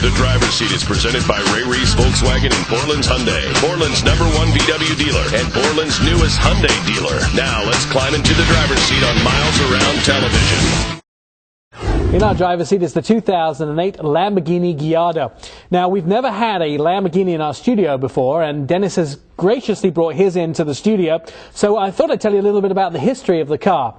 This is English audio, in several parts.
The driver's seat is presented by Ray Reese Volkswagen and Portland's Hyundai, Portland's #1 VW dealer, and Portland's newest Hyundai dealer. Now let's climb into the driver's seat on Miles Around Television. In our driver's seat is the 2008 Lamborghini Gallardo. Now, we've never had a Lamborghini in our studio before, and Dennis has graciously brought his into the studio, so I thought I'd tell you a little bit about the history of the car.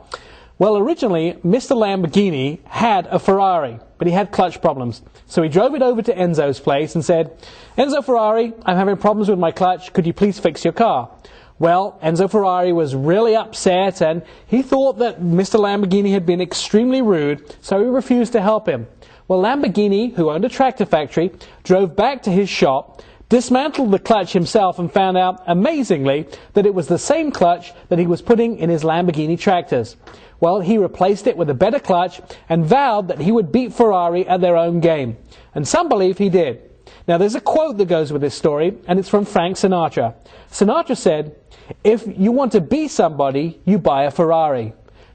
Well, originally, Mr. Lamborghini had a Ferrari, but he had clutch problems. So he drove it over to Enzo's place and said, "Enzo Ferrari, I'm having problems with my clutch. Could you please fix your car?" Well, Enzo Ferrari was really upset, and he thought that Mr. Lamborghini had been extremely rude, so he refused to help him. Well, Lamborghini, who owned a tractor factory, drove back to his shop, dismantled the clutch himself, and found out, amazingly, that it was the same clutch that he was putting in his Lamborghini tractors. Well, he replaced it with a better clutch and vowed that he would beat Ferrari at their own game. And some believe he did. Now, there's a quote that goes with this story, and it's from Frank Sinatra. Sinatra said, "If you want to be somebody, you buy a Ferrari.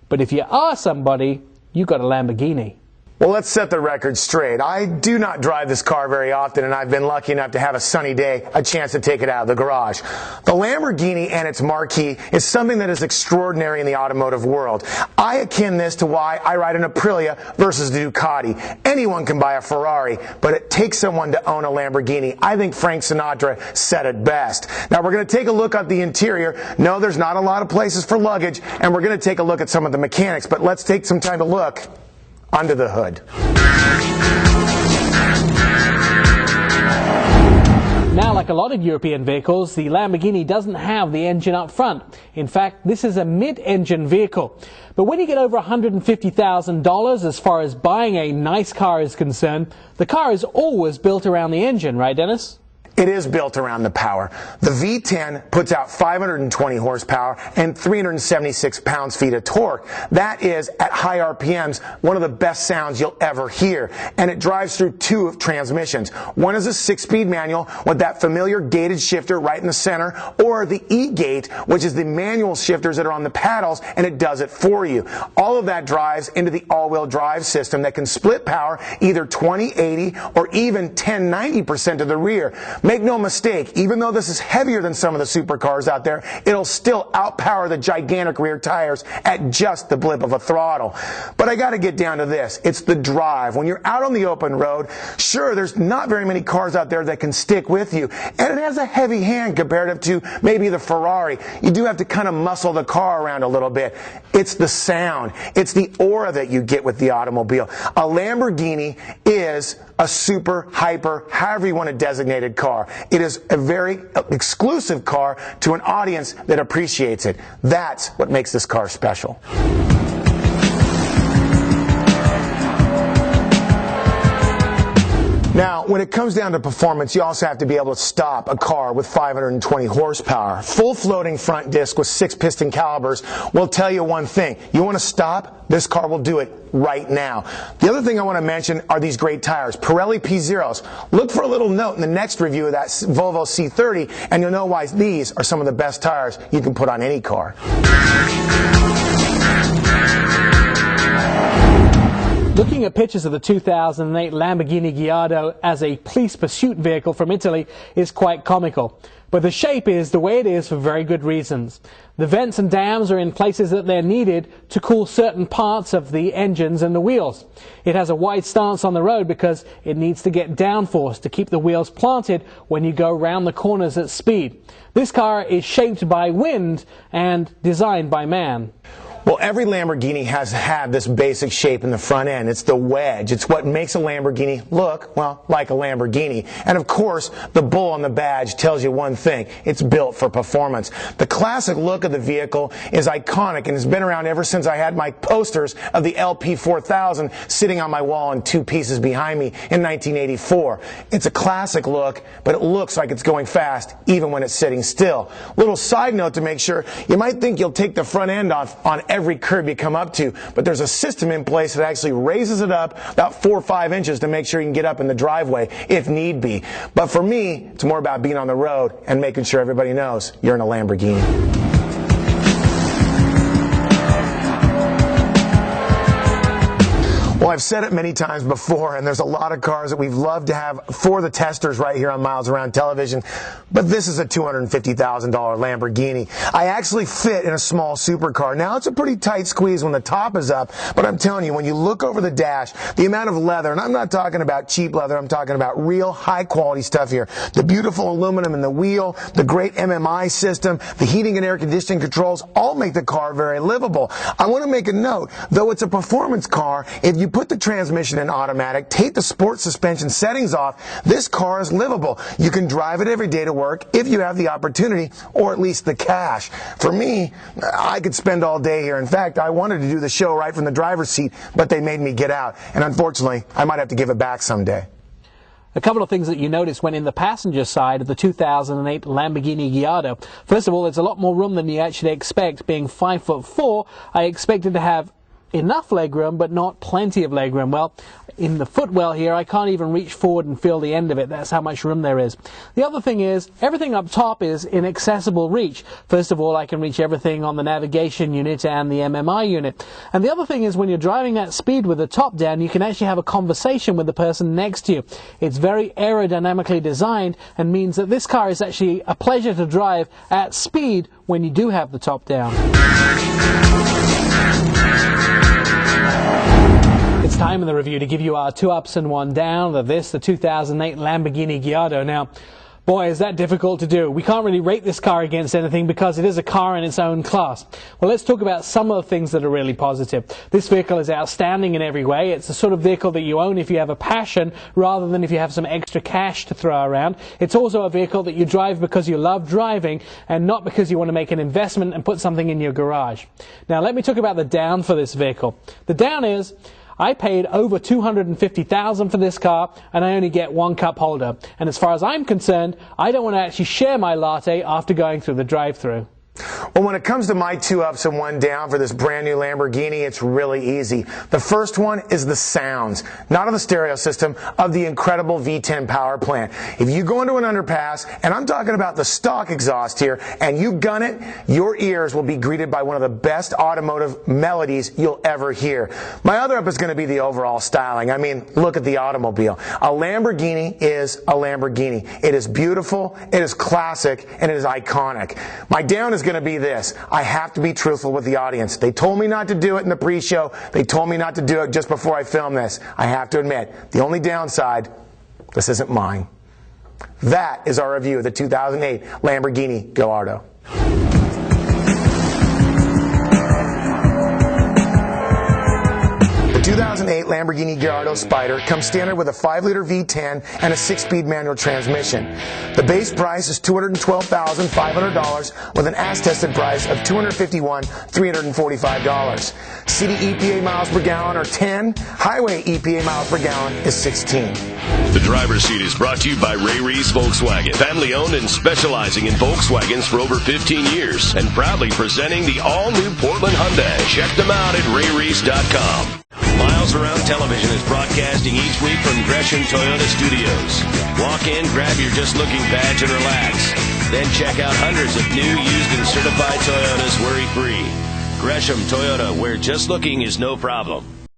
But if you are somebody, you got a Lamborghini." Well, let's set the record straight. I do not drive this car very often, and I've been lucky enough to have a sunny day, a chance to take it out of the garage. The Lamborghini and its marquee is something that is extraordinary in the automotive world. I akin this to why I ride an Aprilia versus the Ducati. Anyone can buy a Ferrari, but it takes someone to own a Lamborghini. I think Frank Sinatra said it best. Now, we're going to take a look at the interior. No, there's not a lot of places for luggage, and we're going to take a look at some of the mechanics, but let's take some time to look under the hood. Now, like a lot of European vehicles, the Lamborghini doesn't have the engine up front. In fact, this is a mid-engine vehicle. But when you get over $150,000 as far as buying a nice car is concerned, the car is always built around the engine, right, Dennis? It is built around the power. The V10 puts out 520 horsepower and 376 pounds-feet of torque. That is, at high RPMs, one of the best sounds you'll ever hear. And it drives through two transmissions. One is a 6-speed manual with that familiar gated shifter right in the center, or the E-gate, which is the manual shifters that are on the paddles, and it does it for you. All of that drives into the all-wheel drive system that can split power either 20-80 or even 10-90% to the rear. Make no mistake, even though this is heavier than some of the supercars out there, it'll still outpower the gigantic rear tires at just the blip of a throttle. But I got to get down to this. It's the drive. When you're out on the open road, sure, there's not very many cars out there that can stick with you. And it has a heavy hand comparative to maybe the Ferrari. You do have to kind of muscle the car around a little bit. It's the sound. It's the aura that you get with the automobile. A Lamborghini is a super, hyper, however you want to designate a car. It is a very exclusive car to an audience that appreciates it. That's what makes this car special. Now, when it comes down to performance, you also have to be able to stop a car with 520 horsepower. Full floating front disc with 6 piston calibers will tell you one thing. You want to stop? This car will do it right now. The other thing I want to mention are these great tires, Pirelli P0s. Look for a little note in the next review of that Volvo C30, and you'll know why these are some of the best tires you can put on any car. Looking at pictures of the 2008 Lamborghini Gallardo as a police pursuit vehicle from Italy is quite comical. But the shape is the way it is for very good reasons. The vents and dams are in places that they're needed to cool certain parts of the engines and the wheels. It has a wide stance on the road because it needs to get downforce to keep the wheels planted when you go around the corners at speed. This car is shaped by wind and designed by man. Well, every Lamborghini has had this basic shape in the front end. It's the wedge. It's what makes a Lamborghini look, well, like a Lamborghini. And of course, the bull on the badge tells you one thing. It's built for performance. The classic look of the vehicle is iconic and has been around ever since I had my posters of the LP4000 sitting on my wall in 2 pieces behind me in 1984. It's a classic look, but it looks like it's going fast even when it's sitting still. Little side note to make sure, you might think you'll take the front end off on every curb you come up to, but there's a system in place that actually raises it up about 4 or 5 inches to make sure you can get up in the driveway if need be. But for me, it's more about being on the road and making sure everybody knows you're in a Lamborghini. Well, I've said it many times before, and there's a lot of cars that we've loved to have for the testers right here on Miles Around Television, but this is a $250,000 Lamborghini. I actually fit in a small supercar. Now, it's a pretty tight squeeze when the top is up, but I'm telling you, when you look over the dash, the amount of leather, and I'm not talking about cheap leather, I'm talking about real high-quality stuff here. The beautiful aluminum in the wheel, the great MMI system, the heating and air conditioning controls all make the car very livable. I want to make a note, though it's a performance car, if you put the transmission in automatic, take the sport suspension settings off, this car is livable. You can drive it every day to work if you have the opportunity, or at least the cash. For me, I could spend all day here. In fact, I wanted to do the show right from the driver's seat, but they made me get out. And unfortunately, I might have to give it back someday. A couple of things that you notice when in the passenger side of the 2008 Lamborghini Gallardo. First of all, there's a lot more room than you actually expect. Being 5'4", I expected to have enough legroom, but not plenty of legroom. Well, in the footwell here, I can't even reach forward and feel the end of it. That's how much room there is. The other thing is, everything up top is in accessible reach. First of all, I can reach everything on the navigation unit and the MMI unit. And the other thing is, when you're driving at speed with the top down, you can actually have a conversation with the person next to you. It's very aerodynamically designed and means that this car is actually a pleasure to drive at speed when you do have the top down. It's time in the review to give you our 2 ups and 1 down of this, the 2008 Lamborghini Gallardo. Now, boy, is that difficult to do. We can't really rate this car against anything because it is a car in its own class. Well, let's talk about some of the things that are really positive. This vehicle is outstanding in every way. It's the sort of vehicle that you own if you have a passion rather than if you have some extra cash to throw around. It's also a vehicle that you drive because you love driving and not because you want to make an investment and put something in your garage. Now, let me talk about the down for this vehicle. The down is, I paid over $250,000 for this car, and I only get 1 cup holder. And as far as I'm concerned, I don't want to actually share my latte after going through the drive-thru. Well, when it comes to my 2 ups and 1 down for this brand new Lamborghini, it's really easy. The first one is the sounds, not of the stereo system, of the incredible V10 power plant. If you go into an underpass, and I'm talking about the stock exhaust here, and you gun it, your ears will be greeted by one of the best automotive melodies you'll ever hear. My other up is going to be the overall styling. I mean, look at the automobile. A Lamborghini is a Lamborghini. It is beautiful, it is classic, and it is iconic. My down is going to be this. I have to be truthful with the audience. They told me not to do it in the pre-show. They told me not to do it just before I filmed this. I have to admit, the only downside, this isn't mine. That is our review of the 2008 Lamborghini Gallardo. The 2008 Lamborghini Gallardo Spyder comes standard with a 5-liter V10 and a 6-speed manual transmission. The base price is $212,500 with an as-tested price of $251,345. City EPA miles per gallon are 10. Highway EPA miles per gallon is 16. The driver's seat is brought to you by Ray Reese Volkswagen. Family owned and specializing in Volkswagens for over 15 years and proudly presenting the all-new Portland Hyundai. Check them out at rayreese.com. Miles Around Television is broadcasting each week from Gresham Toyota Studios. Walk in, grab your just-looking badge and relax. Then check out hundreds of new, used, and certified Toyotas worry-free. Gresham Toyota, where just looking is no problem.